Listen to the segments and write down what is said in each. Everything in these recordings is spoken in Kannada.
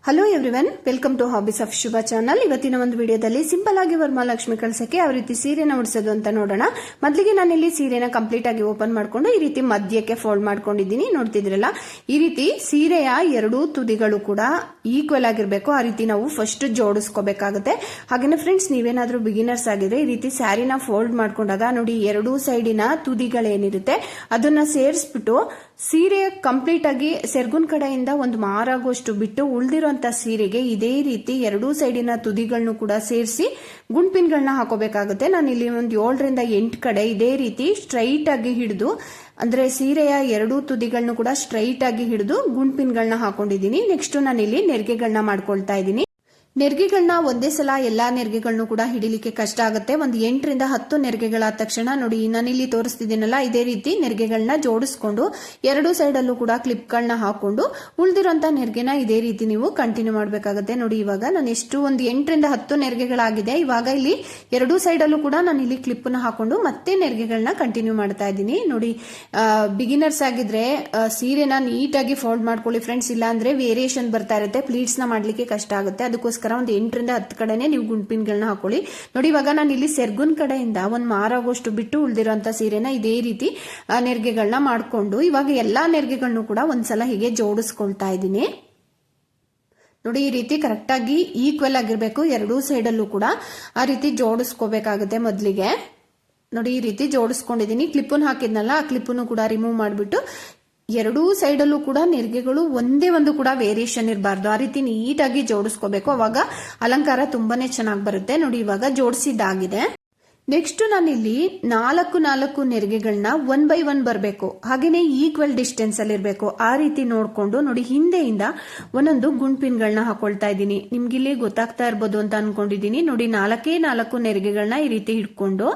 Hello everyone, welcome to hobbies of Shubha channel. ಇವತ್ತಿನ ಒಂದು ವಿಡಿಯೋದಲ್ಲಿ ಸಿಂಪಲ್ ಆಗಿ ವರಮಹಾಲಕ್ಷ್ಮಿ ಕಳ್ಸಕ್ಕೆ ಯಾವ ರೀತಿ ಸೀರೆನ ಉಡಿಸೋದು ಅಂತ ನೋಡೋಣ. ಮೊದಲಿಗೆ ನಾನಿಲ್ಲಿ ಸೀರೆನ ಕಂಪ್ಲೀಟ್ ಆಗಿ ಓಪನ್ ಮಾಡ್ಕೊಂಡು ಈ ರೀತಿ ಮಧ್ಯಕ್ಕೆ ಫೋಲ್ಡ್ ಮಾಡ್ಕೊಂಡಿದ್ದೀನಿ. ನೋಡ್ತಿದ್ರಲ್ಲ, ಈ ರೀತಿ ಸೀರೆಯ ಎರಡೂ ತುದಿಗಳು ಕೂಡ ಈಕ್ವಲ್ ಆಗಿರ್ಬೇಕು. ಆ ರೀತಿ ನಾವು ಫಸ್ಟ್ ಜೋಡಿಸ್ಕೋಬೇಕಾಗುತ್ತೆ. ಹಾಗೇನೆ ಫ್ರೆಂಡ್ಸ್, ನೀವೇನಾದ್ರೂ ಬಿಗಿನರ್ಸ್ ಆಗಿದ್ರೆ ಈ ರೀತಿ ಸ್ಯಾರಿನ ಫೋಲ್ಡ್ ಮಾಡ್ಕೊಂಡಾಗ ನೋಡಿ, ಎರಡೂ ಸೈಡಿನ ತುದಿಗಳೇನಿರುತ್ತೆ ಅದನ್ನ ಸೇರಿಸ್ಬಿಟ್ಟು ಸೀರೆ ಕಂಪ್ಲೀಟ್ ಆಗಿ ಸೆರ್ಗುನ್ ಕಡೆಯಿಂದ ಒಂದು ಮಾರಾಗುವಷ್ಟು ಬಿಟ್ಟು ಉಳಿದಿರುವಂತ ಸೀರೆಗೆ ಇದೇ ರೀತಿ ಎರಡೂ ಸೈಡಿನ ತುದಿಗಳನ್ನು ಕೂಡ ಸೇರಿಸಿ ಗುಂಡ್ಪಿನ್ಗಳನ್ನ ಹಾಕೋಬೇಕಾಗುತ್ತೆ. ನಾನು ಇಲ್ಲಿ ಒಂದು 7 ರಿಂದ 8 ಕಡೆ ಇದೇ ರೀತಿ ಸ್ಟ್ರೈಟ್ ಆಗಿ ಹಿಡಿದು, ಅಂದ್ರೆ ಸೀರೆಯ ಎರಡೂ ತುದಿಗಳನ್ನು ಕೂಡ ಸ್ಟ್ರೈಟ್ ಆಗಿ ಹಿಡಿದು ಗುಂಡ್ಪಿನ್ಗಳನ್ನ ಹಾಕೊಂಡಿದ್ದೀನಿ. ನೆಕ್ಸ್ಟ್ ನಾನಿಲ್ಲಿ ನೆರಿಗೆಗಳನ್ನ ಮಾಡ್ಕೊಳ್ತಾ ಇದ್ದೀನಿ. ನೆರಿಗೆಗಳನ್ನ ಒಂದೇ ಸಲ ಎಲ್ಲಾ ನೆರಿಗೆಗಳನ್ನು ಕೂಡ ಹಿಡಿಲಿಕ್ಕೆ ಕಷ್ಟ ಆಗುತ್ತೆ. ಒಂದು 8 ರಿಂದ 10 ನೆರಿಗೆಗಳಾದ ತಕ್ಷಣ ನೋಡಿ, ನಾನಿಲ್ಲಿ ತೋರಿಸ್ತಿದ್ದೀನಲ್ಲ, ಇದೇ ರೀತಿ ನೆರಿಗೆಗಳನ್ನ ಜೋಡಿಸ್ಕೊಂಡು ಎರಡೂ ಸೈಡ್ ಅಲ್ಲೂ ಕೂಡ ಕ್ಲಿಪ್ಗಳನ್ನ ಹಾಕೊಂಡು ಉಳಿದಿರುವಂತ ನೆರಿಗೆನ ಇದೇ ರೀತಿ ನೀವು ಕಂಟಿನ್ಯೂ ಮಾಡಬೇಕಾಗುತ್ತೆ. ನೋಡಿ, ಇವಾಗ ನಾನು ಎಷ್ಟು ಒಂದು 8 ರಿಂದ 10 ನೆರಿಗೆಗಳಾಗಿದೆ. ಇವಾಗ ಇಲ್ಲಿ ಎರಡೂ ಸೈಡ್ ಅಲ್ಲೂ ಕೂಡ ನಾನು ಇಲ್ಲಿ ಕ್ಲಿಪ್ ನ ಹಾಕೊಂಡು ಮತ್ತೆ ನೆರಿಗೆಗಳನ್ನ ಕಂಟಿನ್ಯೂ ಮಾಡ್ತಾ ಇದ್ದೀನಿ. ನೋಡಿ, ಬಿಗಿನರ್ಸ್ ಆಗಿದ್ರೆ ಸೀರೆನ ನೀಟಾಗಿ ಫೋಲ್ಡ್ ಮಾಡ್ಕೊಳ್ಳಿ ಫ್ರೆಂಡ್ಸ್. ಇಲ್ಲ ಅಂದ್ರೆ ವೇರಿಯೇಷನ್ ಬರ್ತಾ ಇರುತ್ತೆ, ಪ್ಲೀಟ್ಸ್ ನ ಮಾಡ್ಲಿಕ್ಕೆ ಕಷ್ಟ ಆಗುತ್ತೆ. ಅದಕ್ಕೋಸ್ಕರ ಒಂದು 8 ರಿಂದ 10 ಕಡೆನೆ ನೀವು ಗುಂಡ್ಪಿನ್ಗಳನ್ನ ಹಾಕೊಳ್ಳಿ. ನೋಡಿ, ಇವಾಗ ನಾನು ಇಲ್ಲಿ ಸೆರ್ಗುನ್ ಕಡೆಯಿಂದ ಒಂದು ಮಾರಾಗೋಷ್ಟು ಬಿಟ್ಟು ಉಳಿದಿರುವಂತ ಸೀರೆನ ಇದೇ ರೀತಿ ನೆರಿಗೆಗಳನ್ನ ಮಾಡ್ಕೊಂಡು ಇವಾಗ ಎಲ್ಲಾ ನೆರಿಗೆಗಳನ್ನು ಕೂಡ ಒಂದ್ಸಲ ಹೀಗೆ ಜೋಡಿಸ್ಕೊಳ್ತಾ ಇದ್ದೀನಿ. ನೋಡಿ, ಈ ರೀತಿ ಕರೆಕ್ಟ್ ಆಗಿ ಈಕ್ವಲ್ ಆಗಿರ್ಬೇಕು. ಎರಡೂ ಸೈಡ್ ಅಲ್ಲೂ ಕೂಡ ಆ ರೀತಿ ಜೋಡಿಸ್ಕೋಬೇಕಾಗುತ್ತೆ. ಮೊದಲಿಗೆ ನೋಡಿ, ಈ ರೀತಿ ಜೋಡಿಸ್ಕೊಂಡಿದ್ದೀನಿ. ಕ್ಲಿಪ್ಪನ್ನು ಹಾಕಿದ್ನಲ್ಲ, ಆ ಕ್ಲಿಪ್ಪನ್ನು ಕೂಡ ರಿಮೂವ್ ಮಾಡಿಬಿಟ್ಟು ಎರಡೂ ಸೈಡ್ ಅಲ್ಲೂ ಕೂಡ ನೆರಿಗೆಗಳು ಒಂದೇ ಒಂದು ಕೂಡ ವೇರಿಯೇಷನ್ ಇರಬಾರ್ದು. ಆ ರೀತಿ ನೀಟಾಗಿ ಜೋಡಿಸ್ಕೋಬೇಕು. ಅವಾಗ ಅಲಂಕಾರ ತುಂಬಾನೇ ಚೆನ್ನಾಗಿ ಬರುತ್ತೆ. ನೋಡಿ, ಇವಾಗ ಜೋಡಿಸಿದ್ದಾಗಿದೆ. ನೆಕ್ಸ್ಟ್ ನಾನಿಲ್ಲಿ 4 ನೆರಿಗೆಗಳನ್ನ 1 by 1 ಬರಬೇಕು. ಹಾಗೇನೆ ಈಕ್ವಲ್ ಡಿಸ್ಟೆನ್ಸ್ ಅಲ್ಲಿ ಇರಬೇಕು. ಆ ರೀತಿ ನೋಡ್ಕೊಂಡು ನೋಡಿ, ಹಿಂದೆಯಿಂದ ಒಂದೊಂದು ಗುಂಡ್ಪಿನ್ಗಳನ್ನ ಹಾಕೊಳ್ತಾ ಇದ್ದೀನಿ. ನಿಮ್ಗೆ ಇಲ್ಲಿ ಗೊತ್ತಾಗ್ತಾ ಇರ್ಬೋದು ಅಂತ ಅನ್ಕೊಂಡಿದ್ದೀನಿ. ನೋಡಿ, 4 ನೆರಿಗೆಗಳನ್ನ ಈ ರೀತಿ ಹಿಡ್ಕೊಂಡು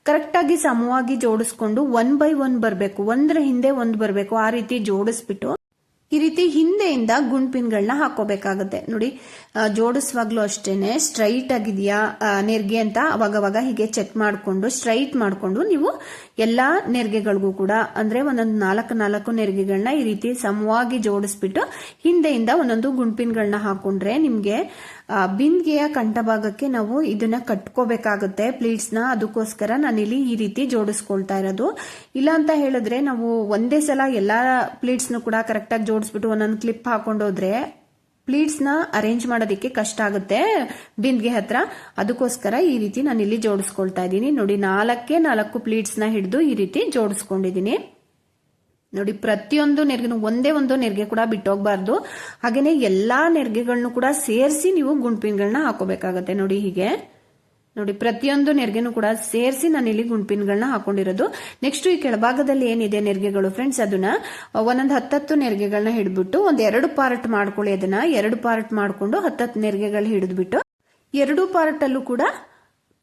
ಕರೆಕ್ಟ್ ಆಗಿ ಸಮವಾಗಿ ಜೋಡಿಸ್ಕೊಂಡು 1 by 1 ಬರಬೇಕು. ಒಂದ್ರ ಹಿಂದೆ ಒಂದು ಬರಬೇಕು. ಆ ರೀತಿ ಜೋಡಿಸ್ಬಿಟ್ಟು ಈ ರೀತಿ ಹಿಂದೆಯಿಂದ ಗುಂಡ್ಪಿನ್ಗಳನ್ನ ಹಾಕೋಬೇಕಾಗುತ್ತೆ. ನೋಡಿ, ಜೋಡಿಸುವಾಗ್ಲೂ ಅಷ್ಟೇನೆ ಸ್ಟ್ರೈಟ್ ಆಗಿದೆಯಾ ನೆರಿಗೆ ಅಂತ ಅವಾಗವಾಗ ಹೀಗೆ ಚೆಕ್ ಮಾಡಿಕೊಂಡು ಸ್ಟ್ರೈಟ್ ಮಾಡಿಕೊಂಡು ನೀವು ಎಲ್ಲಾ ನೆರಿಗೆಗಳಿಗೂ ಕೂಡ ಅಂದ್ರೆ ಒಂದೊಂದು 4 ನೆರಿಗೆಗಳನ್ನ ಈ ರೀತಿ ಸಮವಾಗಿ ಜೋಡಿಸ್ಬಿಟ್ಟು ಹಿಂದೆಯಿಂದ ಒಂದೊಂದು ಗುಂಡ್ಪಿನ್ಗಳನ್ನ ಹಾಕೊಂಡ್ರೆ ನಿಮ್ಗೆ ಬಿಂದಿಗೆಯ ಕಂಠಭಾಗಕ್ಕೆ ನಾವು ಇದನ್ನ ಕಟ್ಕೋಬೇಕಾಗುತ್ತೆ ಪ್ಲೀಟ್ಸ್ ನ. ಅದಕ್ಕೋಸ್ಕರ ನಾನಿಲ್ಲಿ ಈ ರೀತಿ ಜೋಡಿಸ್ಕೊಳ್ತಾ ಇರೋದು. ಇಲ್ಲ ಅಂತ ಹೇಳಿದ್ರೆ ನಾವು ಒಂದೇ ಸಲ ಎಲ್ಲಾ ಪ್ಲೀಟ್ಸ್ ಕೂಡ ಕರೆಕ್ಟ್ ಆಗಿ ಜೋಡಿಸ್ಬಿಟ್ಟು ಒಂದೊಂದು ಕ್ಲಿಪ್ ಹಾಕೊಂಡೋದ್ರೆ ಪ್ಲೀಟ್ಸ್ ನ ಅರೇಂಜ್ ಮಾಡೋದಕ್ಕೆ ಕಷ್ಟ ಆಗುತ್ತೆ ಬಿಂದಿಗೆ ಹತ್ರ. ಅದಕ್ಕೋಸ್ಕರ ಈ ರೀತಿ ನಾನಿಲ್ಲಿ ಜೋಡಿಸ್ಕೊಳ್ತಾ ಇದ್ದೀನಿ. ನೋಡಿ, 4 ಪ್ಲೀಟ್ಸ್ ನ ಹಿಡಿದು ಈ ರೀತಿ ಜೋಡಿಸ್ಕೊಂಡಿದ್ದೀನಿ. ನೋಡಿ, ಪ್ರತಿಯೊಂದು ನೆರಿಗೆನು ಒಂದೇ ಒಂದು ನೆರಿಗೆ ಕೂಡ ಬಿಟ್ಟೋಗ್ಬಾರ್ದು. ಹಾಗೇನೆ ಎಲ್ಲಾ ನೆರಿಗೆಗಳನ್ನು ಕೂಡ ಸೇರಿಸಿ ನೀವು ಗುಂಡ್ಪಿನ್ಗಳನ್ನ ಹಾಕೋಬೇಕಾಗತ್ತೆ. ನೋಡಿ, ಹೀಗೆ ನೋಡಿ, ಪ್ರತಿಯೊಂದು ನೆರಿಗೆನು ಕೂಡ ಸೇರಿಸಿ ನಾನಿಲ್ಲಿ ಗುಂಡ್ಪಿನ್ಗಳನ್ನ ಹಾಕೊಂಡಿರೋದು. ನೆಕ್ಸ್ಟ್ ಈ ಕೆಳಭಾಗದಲ್ಲಿ ಏನಿದೆ ನೆರಿಗೆಗಳು ಫ್ರೆಂಡ್ಸ್, ಅದನ್ನ ಒಂದೊಂದು 10 ನೆರಿಗೆಗಳನ್ನ ಹಿಡಿದ್ಬಿಟ್ಟು ಒಂದ್ 2 ಪಾರ್ಟ್ ಮಾಡ್ಕೊಳ್ಳಿ. ಅದನ್ನ 2 ಪಾರ್ಟ್ ಮಾಡ್ಕೊಂಡು 10 ನೆರಿಗೆಗಳು ಹಿಡಿದ್ಬಿಟ್ಟು 2 ಪಾರ್ಟ್ ಅಲ್ಲೂ ಕೂಡ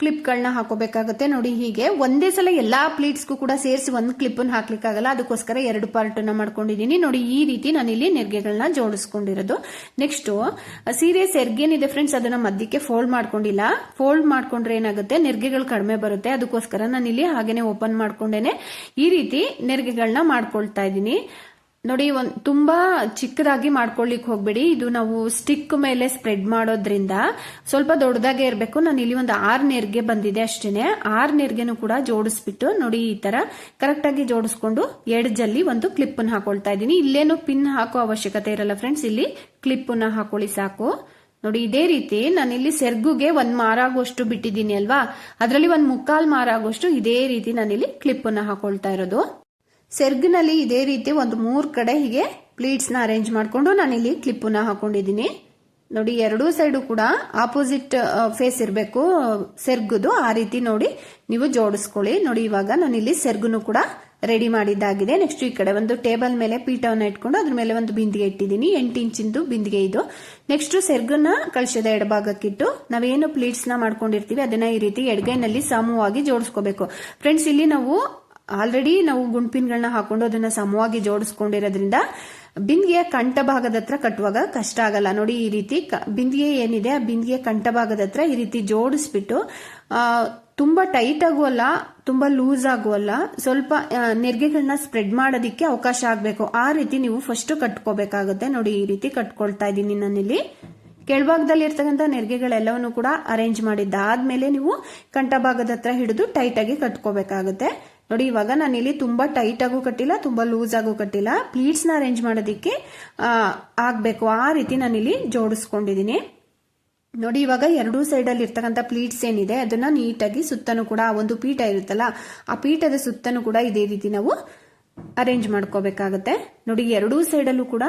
ಕ್ಲಿಪ್ಗಳನ್ನ ಹಾಕೋಬೇಕಾಗುತ್ತೆ. ನೋಡಿ, ಹೀಗೆ ಒಂದೇ ಸಲ ಎಲ್ಲಾ ಪ್ಲೀಟ್ಸ್ಗೂ ಕೂಡ ಸೇರಿಸಿ ಒಂದು ಕ್ಲಿಪ್ ಹಾಕ್ಲಿಕ್ಕಾಗಲ್ಲ. ಅದಕ್ಕೋಸ್ಕರ 2 ಪಾರ್ಟ್ ಅನ್ನ ಮಾಡ್ಕೊಂಡಿದ್ದೀನಿ. ನೋಡಿ, ಈ ರೀತಿ ನಾನಿಲ್ಲಿ ನೆರಿಗೆಗಳನ್ನ ಜೋಡಿಸ್ಕೊಂಡಿರೋದು. ನೆಕ್ಸ್ಟ್ ಸೀರೆ ಸೆರ್ಗೇನಿದೆ ಫ್ರೆಂಡ್ಸ್, ಅದನ್ನ ಮಧ್ಯಕ್ಕೆ ಫೋಲ್ಡ್ ಮಾಡ್ಕೊಂಡಿಲ್ಲ. ಫೋಲ್ಡ್ ಮಾಡ್ಕೊಂಡ್ರೆ ಏನಾಗುತ್ತೆ, ನೆರಿಗೆಗಳು ಕಡಿಮೆ ಬರುತ್ತೆ. ಅದಕ್ಕೋಸ್ಕರ ನಾನಿಲ್ಲಿ ಹಾಗೇನೆ ಓಪನ್ ಮಾಡ್ಕೊಂಡೇನೆ ಈ ರೀತಿ ನೆರಿಗೆಗಳನ್ನ ಮಾಡ್ಕೊಳ್ತಾ ಇದ್ದೀನಿ. ನೋಡಿ, ತುಂಬಾ ಚಿಕ್ಕದಾಗಿ ಮಾಡ್ಕೊಳ್ಳಿಕ್ ಹೋಗ್ಬೇಡಿ. ಇದು ನಾವು ಸ್ಟಿಕ್ ಮೇಲೆ ಸ್ಪ್ರೆಡ್ ಮಾಡೋದ್ರಿಂದ ಸ್ವಲ್ಪ ದೊಡ್ಡದಾಗೆ ಇರಬೇಕು. ನಾನು ಇಲ್ಲಿ ಒಂದು 6 ನೆರಿಗೆ ಬಂದಿದೆ ಅಷ್ಟೇನೆ. 6 ನೆರಿಗೆನು ಕೂಡ ಜೋಡಿಸ್ಬಿಟ್ಟು ನೋಡಿ, ಈ ತರ ಕರೆಕ್ಟ್ ಆಗಿ ಜೋಡಿಸ್ಕೊಂಡು ಎಡ್ಜಲ್ಲಿ ಒಂದು ಕ್ಲಿಪ್ ಅನ್ನು ಹಾಕೊಳ್ತಾ ಇದ್ದೀನಿ. ಇಲ್ಲೇನು ಪಿನ್ ಹಾಕೋ ಅವಶ್ಯಕತೆ ಇರಲ್ಲ ಫ್ರೆಂಡ್ಸ್, ಇಲ್ಲಿ ಕ್ಲಿಪ್ ಅನ್ನ ಹಾಕೊಳ್ಳಿ ಸಾಕು. ನೋಡಿ, ಇದೇ ರೀತಿ ನಾನಿಲ್ಲಿ ಸೆರ್ಗುಗೆ 1 ಮಾರಾಗುವಷ್ಟು ಬಿಟ್ಟಿದ್ದೀನಿ ಅಲ್ವಾ, ಅದರಲ್ಲಿ 1/4 ಮಾರಾಗುವಷ್ಟು ಇದೇ ರೀತಿ ನಾನಿಲ್ಲಿ ಕ್ಲಿಪ್ ಅನ್ನ ಹಾಕೊಳ್ತಾ ಇರೋದು. ಸೆರ್ಗ್ನಲ್ಲಿ ಇದೇ ರೀತಿ ಒಂದು 3 ಕಡೆ ಹೀಗೆ ಪ್ಲೀಟ್ಸ್ ನ ಅರೇಂಜ್ ಮಾಡ್ಕೊಂಡು ನಾನಿಲ್ಲಿ ಕ್ಲಿಪ್ ನ ಹಾಕೊಂಡಿದ್ದೀನಿ. ನೋಡಿ, ಎರಡೂ ಸೈಡು ಕೂಡ ಆಪೋಸಿಟ್ ಫೇಸ್ ಇರಬೇಕು ಸೆರ್ಗುದು. ಆ ರೀತಿ ನೋಡಿ ನೀವು ಜೋಡಿಸ್ಕೊಳ್ಳಿ. ನೋಡಿ, ಇವಾಗ ನಾನಿಲ್ಲಿ ಸೆರ್ಗುನು ಕೂಡ ರೆಡಿ ಮಾಡಿದ್ದಾಗಿದೆ. ನೆಕ್ಸ್ಟ್ ಈ ಕಡೆ ಒಂದು ಟೇಬಲ್ ಮೇಲೆ ಪೀಠವನ್ನ ಇಟ್ಕೊಂಡು ಅದ್ರ ಮೇಲೆ ಒಂದು ಬಿಂದಿಗೆ ಇಟ್ಟಿದ್ದೀನಿ. 8 ಇಂಚಿಂದು ಬಿಂದಿಗೆ ಇದು. ನೆಕ್ಸ್ಟ್ ಸೆರ್ಗನ್ನ ಕಳಶದ ಎಡಭಾಗಕ್ಕಿಟ್ಟು ನಾವೇನು ಪ್ಲೀಟ್ಸ್ ನ ಮಾಡ್ಕೊಂಡಿರ್ತೀವಿ ಅದನ್ನ ಈ ರೀತಿ ಎಡಗೈನಲ್ಲಿ ಸಮವಾಗಿ ಜೋಡಿಸ್ಕೋಬೇಕು ಫ್ರೆಂಡ್ಸ್. ಇಲ್ಲಿ ಆಲ್ರೆಡಿ ನಾವು ಗುಂಡ್ಪಿನ್ಗಳನ್ನ ಹಾಕೊಂಡು ಅದನ್ನ ಸಮವಾಗಿ ಜೋಡಿಸ್ಕೊಂಡಿರೋದ್ರಿಂದ ಬಿಂದಿಗೆಯ ಕಂಠ ಭಾಗದ ಹತ್ರ ಕಟ್ಟುವಾಗ ಕಷ್ಟ ಆಗಲ್ಲ. ನೋಡಿ, ಈ ರೀತಿ ಬಿಂದಿಗೆ ಏನಿದೆ ಆ ಬಿಂದಿಗೆ ಕಂಠ ಭಾಗದ ಹತ್ರ ಈ ರೀತಿ ಜೋಡಿಸ್ಬಿಟ್ಟು ತುಂಬ ಟೈಟ್ ಆಗುವಲ್ಲ, ತುಂಬ ಲೂಸ್ ಆಗುವಲ್ಲ, ಸ್ವಲ್ಪ ನೆರಿಗೆಗಳನ್ನ ಸ್ಪ್ರೆಡ್ ಮಾಡೋದಕ್ಕೆ ಅವಕಾಶ ಆಗಬೇಕು. ಆ ರೀತಿ ನೀವು ಫಸ್ಟ್ ಕಟ್ಕೋಬೇಕಾಗುತ್ತೆ. ನೋಡಿ, ಈ ರೀತಿ ಕಟ್ಕೊಳ್ತಾ ಇದ್ದೀನಿ ನಾನಿಲ್ಲಿ. ಕೆಳಭಾಗದಲ್ಲಿ ಇರ್ತಕ್ಕಂಥ ನೆರಿಗೆಗಳೆಲ್ಲವನ್ನು ಕೂಡ ಅರೇಂಜ್ ಮಾಡಿದ್ದಾದ್ಮೇಲೆ ನೀವು ಕಂಠಭಾಗದ ಹತ್ರ ಹಿಡಿದು ಟೈಟ್ ಆಗಿ ಕಟ್ಕೋಬೇಕಾಗುತ್ತೆ. ನೋಡಿ, ಇವಾಗ ನಾನಿಲ್ಲಿ ತುಂಬಾ ಟೈಟ್ ಆಗು ಕಟ್ಟಿಲ್ಲ, ತುಂಬಾ ಲೂಸ್ ಆಗು ಕಟ್ಟಿಲ್ಲ. ಪ್ಲೀಟ್ಸ್ ನ ಅರೇಂಜ್ ಮಾಡೋದಿಕ್ಕೆ ಆಗ್ಬೇಕು, ಆ ರೀತಿ ನಾನಿಲ್ಲಿ ಜೋಡಿಸ್ಕೊಂಡಿದ್ದೀನಿ. ನೋಡಿ, ಇವಾಗ ಎರಡೂ ಸೈಡ್ ಅಲ್ಲಿ ಇರ್ತಕ್ಕಂಥ ಪ್ಲೀಟ್ಸ್ ಏನಿದೆ ಅದನ್ನ ನೀಟಾಗಿ ಸುತ್ತನೂ ಕೂಡ ಒಂದು ಪೀಠ ಇರುತ್ತಲ್ಲ, ಆ ಪೀಠದ ಸುತ್ತನೂ ಕೂಡ ಇದೇ ರೀತಿ ನಾವು ಅರೇಂಜ್ ಮಾಡ್ಕೋಬೇಕಾಗತ್ತೆ. ನೋಡಿ, ಎರಡೂ ಸೈಡ್ ಅಲ್ಲೂ ಕೂಡ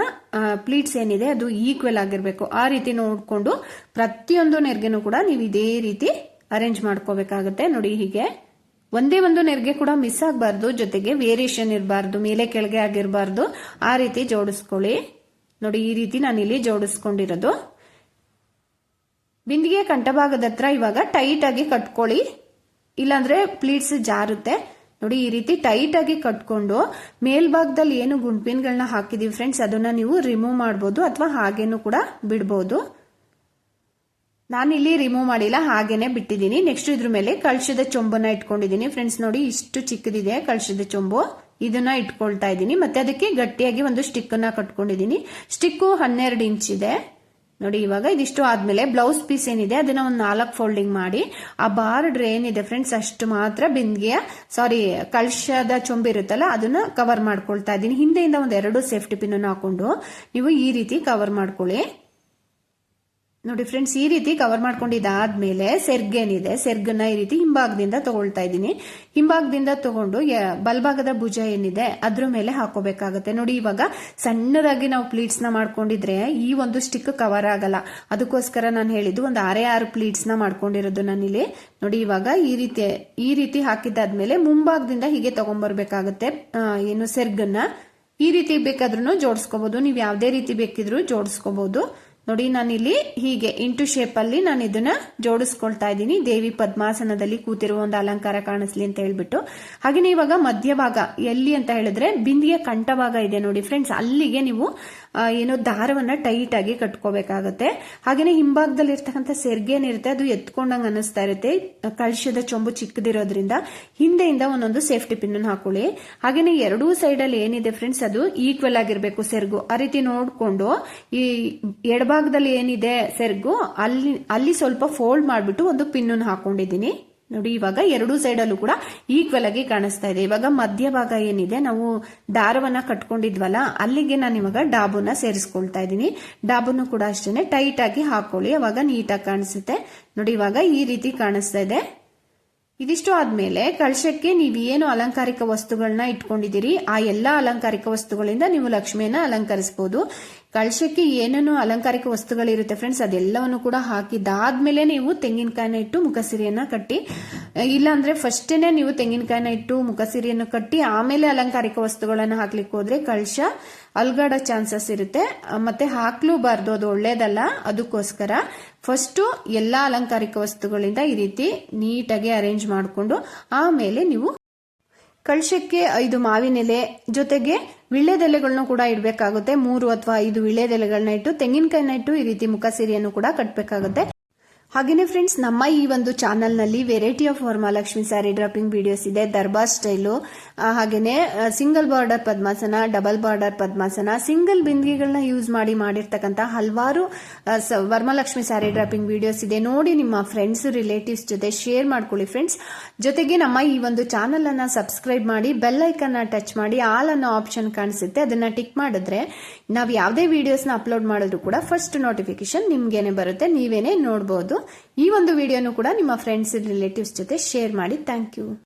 ಪ್ಲೀಟ್ಸ್ ಏನಿದೆ ಅದು ಈಕ್ವಲ್ ಆಗಿರ್ಬೇಕು. ಆ ರೀತಿ ನೋಡ್ಕೊಂಡು ಪ್ರತಿಯೊಂದು ನೆರಿಗೆನೂ ಕೂಡ ನೀವು ಇದೇ ರೀತಿ ಅರೇಂಜ್ ಮಾಡ್ಕೋಬೇಕಾಗತ್ತೆ. ನೋಡಿ, ಹೀಗೆ ಒಂದೇ ಒಂದು ನೆರಿಗೆ ಕೂಡ ಮಿಸ್ ಆಗಬಾರ್ದು, ಜೊತೆಗೆ ವೇರಿಯೇಷನ್ ಇರಬಾರ್ದು, ಮೇಲೆ ಕೆಳಗೆ ಆಗಿರಬಾರ್ದು. ಆ ರೀತಿ ಜೋಡಿಸ್ಕೊಳ್ಳಿ. ನೋಡಿ, ಈ ರೀತಿ ನಾನಿಲ್ಲಿ ಜೋಡಿಸ್ಕೊಂಡಿರೋದು. ಬಿಂದಿಗೆ ಕಂಠಭಾಗದ ಹತ್ರ ಇವಾಗ ಟೈಟ್ ಆಗಿ ಕಟ್ಕೊಳ್ಳಿ, ಇಲ್ಲಾಂದ್ರೆ ಪ್ಲೀಟ್ಸ್ ಜಾರುತ್ತೆ. ನೋಡಿ, ಈ ರೀತಿ ಟೈಟ್ ಆಗಿ ಕಟ್ಕೊಂಡು ಮೇಲ್ಭಾಗದಲ್ಲಿ ಏನು ಗುಂಡ್ಪಿನ್ಗಳನ್ನ ಹಾಕಿದೀವಿ ಫ್ರೆಂಡ್ಸ್, ಅದನ್ನ ನೀವು ರಿಮೂವ್ ಮಾಡಬಹುದು ಅಥವಾ ಹಾಗೇನು ಕೂಡ ಬಿಡಬಹುದು. ನಾನಿಲ್ಲಿ ರಿಮೂವ್ ಮಾಡಿಲ್ಲ, ಹಾಗೇನೆ ಬಿಟ್ಟಿದ್ದೀನಿ. ನೆಕ್ಸ್ಟ್ ಇದ್ರ ಮೇಲೆ ಕಳಶದ ಚೊಂಬನ್ನ ಇಟ್ಕೊಂಡಿದ್ದೀನಿ ಫ್ರೆಂಡ್ಸ್. ನೋಡಿ, ಇಷ್ಟು ಚಿಕ್ಕದಿದೆ ಕಳಶದ ಚೊಂಬು, ಇದನ್ನ ಇಟ್ಕೊಳ್ತಾ ಇದ್ದೀನಿ. ಮತ್ತೆ ಅದಕ್ಕೆ ಗಟ್ಟಿಯಾಗಿ ಒಂದು ಸ್ಟಿಕ್ ಅನ್ನ ಕಟ್ಕೊಂಡಿದ್ದೀನಿ. ಸ್ಟಿಕ್ಕು 12 ಇಂಚ್ ಇದೆ. ನೋಡಿ, ಇವಾಗ ಇದಿಷ್ಟು ಆದ್ಮೇಲೆ ಬ್ಲೌಸ್ ಪೀಸ್ ಏನಿದೆ ಅದನ್ನ ಒಂದು 4 ಫೋಲ್ಡಿಂಗ್ ಮಾಡಿ ಆ ಬಾರ್ಡರ್ ಏನಿದೆ ಫ್ರೆಂಡ್ಸ್ ಅಷ್ಟು ಮಾತ್ರ ಬಿಂದಿಗೆಯ ಕಳಶದ ಚೊಂಬು ಇರುತ್ತಲ್ಲ ಅದನ್ನ ಕವರ್ ಮಾಡ್ಕೊಳ್ತಾ ಇದ್ದೀನಿ. ಹಿಂದೆಯಿಂದ ಒಂದು 2 ಸೇಫ್ಟಿ ಪಿನ್ ಅನ್ನು ಹಾಕೊಂಡು ನೀವು ಈ ರೀತಿ ಕವರ್ ಮಾಡ್ಕೊಳ್ಳಿ. ನೋಡಿ ಫ್ರೆಂಡ್ಸ್, ಈ ರೀತಿ ಕವರ್ ಮಾಡ್ಕೊಂಡಿದ್ದಾದ್ಮೇಲೆ ಸೆರ್ಗೇನಿದೆ, ಸೆರ್ಗನ್ನ ಈ ರೀತಿ ಹಿಂಭಾಗದಿಂದ ತಗೊಳ್ತಾ ಇದ್ದೀನಿ. ಹಿಂಭಾಗದಿಂದ ತಗೊಂಡು ಬಲಭಾಗದ ಭುಜ ಏನಿದೆ ಅದ್ರ ಮೇಲೆ ಹಾಕೋಬೇಕಾಗತ್ತೆ. ನೋಡಿ, ಇವಾಗ ಸಣ್ಣದಾಗಿ ನಾವು ಪ್ಲೀಟ್ಸ್ ನ ಮಾಡ್ಕೊಂಡಿದ್ರೆ ಈ ಒಂದು ಸ್ಟಿಕ್ ಕವರ್ ಆಗಲ್ಲ. ಅದಕ್ಕೋಸ್ಕರ ನಾನು ಹೇಳಿದ್ದು ಒಂದು 6 ಪ್ಲೀಟ್ಸ್ ನ ಮಾಡ್ಕೊಂಡಿರೋದು ನಾನಿಲ್ಲಿ. ನೋಡಿ, ಇವಾಗ ಈ ರೀತಿ ಹಾಕಿದ್ದಾದ್ಮೇಲೆ ಮುಂಭಾಗದಿಂದ ಹೀಗೆ ತಗೊಂಡ್ಬರ್ಬೇಕಾಗತ್ತೆ. ಏನು ಸೆರ್ಗನ್ನ ಈ ರೀತಿ ಬೇಕಾದ್ರೂ ಜೋಡಿಸ್ಕೋಬಹುದು, ನೀವು ಯಾವುದೇ ರೀತಿ ಬೇಕಿದ್ರು ಜೋಡಿಸ್ಕೋಬಹುದು. ನೋಡಿ, ನಾನಿಲ್ಲಿ ಹೀಗೆ ಇಂಟು ಶೇಪ್ ಅಲ್ಲಿ ನಾನು ಇದನ್ನ ಜೋಡಿಸ್ಕೊಳ್ತಾ ಇದ್ದೀನಿ. ದೇವಿ ಪದ್ಮಾಸನದಲ್ಲಿ ಕೂತಿರುವ ಒಂದು ಅಲಂಕಾರ ಕಾಣಿಸ್ಲಿ ಅಂತ ಹೇಳ್ಬಿಟ್ಟು. ಹಾಗೇನೆ ಇವಾಗ ಮಧ್ಯಭಾಗ ಎಲ್ಲಿ ಅಂತ ಹೇಳಿದ್ರೆ ಬಿಂದಿಗೆ ಕಂಠಭಾಗ ಇದೆ ನೋಡಿ ಫ್ರೆಂಡ್ಸ್, ಅಲ್ಲಿಗೆ ನೀವು ಏನೋ ದಾರವನ್ನ ಟೈಟ್ ಆಗಿ ಕಟ್ಕೋಬೇಕಾಗತ್ತೆ. ಹಾಗೇನೆ ಹಿಂಭಾಗದಲ್ಲಿ ಇರ್ತಕ್ಕಂಥ ಸೆರ್ಗೆ ಏನಿರುತ್ತೆ ಅದು ಎತ್ಕೊಂಡಂಗ್ ಅನಿಸ್ತಾ ಇರುತ್ತೆ. ಕಳಶದ ಚೊಂಬು ಚಿಕ್ಕದಿರೋದ್ರಿಂದ ಹಿಂದೆಯಿಂದ ಒಂದೊಂದು ಸೇಫ್ಟಿ ಪಿನ್ ಹಾಕೊಳ್ಳಿ. ಹಾಗೇನೆ ಎರಡೂ ಸೈಡ್ ಅಲ್ಲಿ ಏನಿದೆ ಫ್ರೆಂಡ್ಸ್ ಅದು ಈಕ್ವಲ್ ಆಗಿರ್ಬೇಕು ಸೆರ್ಗು. ಆ ರೀತಿ ನೋಡ್ಕೊಂಡು ಈ ಎಡಭಾಗದಲ್ಲಿ ಏನಿದೆ ಸೆರ್ಗು ಅಲ್ಲಿ ಸ್ವಲ್ಪ ಫೋಲ್ಡ್ ಮಾಡ್ಬಿಟ್ಟು ಒಂದು ಪಿನ್ ಹಾಕೊಂಡಿದ್ದೀನಿ. ನೋಡಿ, ಇವಾಗ ಎರಡೂ ಸೈಡ್ ಅಲ್ಲೂ ಕೂಡ ಈಕ್ವಲ್ ಆಗಿ ಕಾಣಿಸ್ತಾ ಇದೆ. ಇವಾಗ ಮಧ್ಯಭಾಗ ಏನಿದೆ ನಾವು ದಾರವನ್ನ ಕಟ್ಕೊಂಡಿದ್ವಲ್ಲ ಅಲ್ಲಿಗೆ ನಾನು ಇವಾಗ ಡಾಬುನ ಸೇರಿಸ್ಕೊಳ್ತಾ ಇದ್ದೀನಿ. ಡಾಬುನು ಕೂಡ ಅಷ್ಟೇನೆ ಟೈಟ್ ಆಗಿ ಹಾಕೊಳ್ಳಿ, ಅವಾಗ ನೀಟಾಗಿ ಕಾಣಿಸುತ್ತೆ. ನೋಡಿ, ಇವಾಗ ಈ ರೀತಿ ಕಾಣಿಸ್ತಾ ಇದೆ. ಇದಿಷ್ಟು ಆದ್ಮೇಲೆ ಕಳಶಕ್ಕೆ ನೀವು ಏನು ಅಲಂಕಾರಿಕ ವಸ್ತುಗಳನ್ನ ಇಟ್ಕೊಂಡಿದ್ದೀರಿ ಆ ಎಲ್ಲಾ ಅಲಂಕಾರಿಕ ವಸ್ತುಗಳಿಂದ ನೀವು ಲಕ್ಷ್ಮಿಯನ್ನ ಅಲಂಕರಿಸಬಹುದು. ಕಳಶಕ್ಕೆ ಏನೇನು ಅಲಂಕಾರಿಕ ವಸ್ತುಗಳಿರುತ್ತೆ ಫ್ರೆಂಡ್ಸ್ ಅದೆಲ್ಲವನ್ನು ಕೂಡ ಹಾಕಿದಾದ್ಮೇಲೆ ನೀವು ತೆಂಗಿನಕಾಯಿನ ಇಟ್ಟು ಮುಖಸಿರಿಯನ್ನ ಕಟ್ಟಿ, ಇಲ್ಲಾಂದ್ರೆ ಫಸ್ಟೇನೆ ನೀವು ತೆಂಗಿನಕಾಯಿನ ಇಟ್ಟು ಮುಖಸಿರಿಯನ್ನು ಕಟ್ಟಿ ಆಮೇಲೆ ಅಲಂಕಾರಿಕ ವಸ್ತುಗಳನ್ನ ಹಾಕ್ಲಿಕ್ಕೆ ಹೋದ್ರೆ ಕಳಶ ಅಲ್ಗಾಡೋ ಚಾನ್ಸಸ್ ಇರುತ್ತೆ, ಮತ್ತೆ ಹಾಕ್ಲೂಬಾರ್ದು, ಅದು ಒಳ್ಳೇದಲ್ಲ. ಅದಕ್ಕೋಸ್ಕರ ಫಸ್ಟ್ ಎಲ್ಲಾ ಅಲಂಕಾರಿಕ ವಸ್ತುಗಳಿಂದ ಈ ರೀತಿ ನೀಟಾಗಿ ಅರೇಂಜ್ ಮಾಡಿಕೊಂಡು ಆಮೇಲೆ ನೀವು ಕಳಶಕ್ಕೆ 5 ಮಾವಿನ ಎಲೆ ಜೊತೆಗೆ ವಿಳ್ಳೆದೆಲೆಗಳನ್ನು ಕೂಡ ಇಡಬೇಕಾಗುತ್ತೆ. 3 ಅಥವಾ 5 ವಿಳ್ಳೆದೆಲೆಗಳನ್ನ ಇಟ್ಟು ತೆಂಗಿನಕಾಯಿನ ಇಟ್ಟು ಈ ರೀತಿ ಮುಖಸಿರಿಯನ್ನು ಕೂಡ ಕಟ್ಟಬೇಕಾಗುತ್ತೆ. ಹಾಗೇನೆ ಫ್ರೆಂಡ್ಸ್, ನಮ್ಮ ಈ ಒಂದು ಚಾನಲ್ ನಲ್ಲಿ variety of Varamahalakshmi sari dropping videos ಇದೆ. ದರ್ಬಾರ್ ಸ್ಟೈಲು, ಹಾಗೇನೆ ಸಿಂಗಲ್ ಬಾರ್ಡರ್ ಪದ್ಮಾಸನ, ಡಬಲ್ ಬಾರ್ಡರ್ ಪದ್ಮಾಸನ, ಸಿಂಗಲ್ ಬಿಂದಿಗೆಗಳನ್ನ ಯೂಸ್ ಮಾಡಿರ್ತಕ್ಕಂಥ ಹಲವಾರು ವರಮಹಾಲಕ್ಷ್ಮಿ ಸ್ಯಾರಿ ಡ್ರಾಪಿಂಗ್ ವಿಡಿಯೋಸ್ ಇದೆ. ನೋಡಿ, ನಿಮ್ಮ ಫ್ರೆಂಡ್ಸ್ ರಿಲೇಟಿವ್ಸ್ ಜೊತೆ ಶೇರ್ ಮಾಡ್ಕೊಳ್ಳಿ ಫ್ರೆಂಡ್ಸ್. ಜೊತೆಗೆ ನಮ್ಮ ಈ ಒಂದು ಚಾನಲ್ ಅನ್ನ ಸಬ್ಸ್ಕ್ರೈಬ್ ಮಾಡಿ ಬೆಲ್ ಐಕನ್ ಟಚ್ ಮಾಡಿ ಆಲ್ ಅನ್ನೋ ಆಪ್ಷನ್ ಕಾಣಿಸುತ್ತೆ, ಅದನ್ನ ಟಿಕ್ ಮಾಡಿದ್ರೆ ನಾವು ಯಾವುದೇ ವಿಡಿಯೋಸ್ನ ಅಪ್ಲೋಡ್ ಮಾಡಿದ್ರು ಕೂಡ ಫಸ್ಟ್ ನೋಟಿಫಿಕೇಶನ್ ನಿಮ್ಗೇನೆ ಬರುತ್ತೆ, ನೀವೇನೆ ನೋಡಬಹುದು. ಈ ಒಂದು ವಿಡಿಯೋನು ಕೂಡ ನಿಮ್ಮ ಫ್ರೆಂಡ್ಸ್ ರಿಲೇಟಿವ್ಸ್ ಜೊತೆ ಶೇರ್ ಮಾಡಿ. Thank you.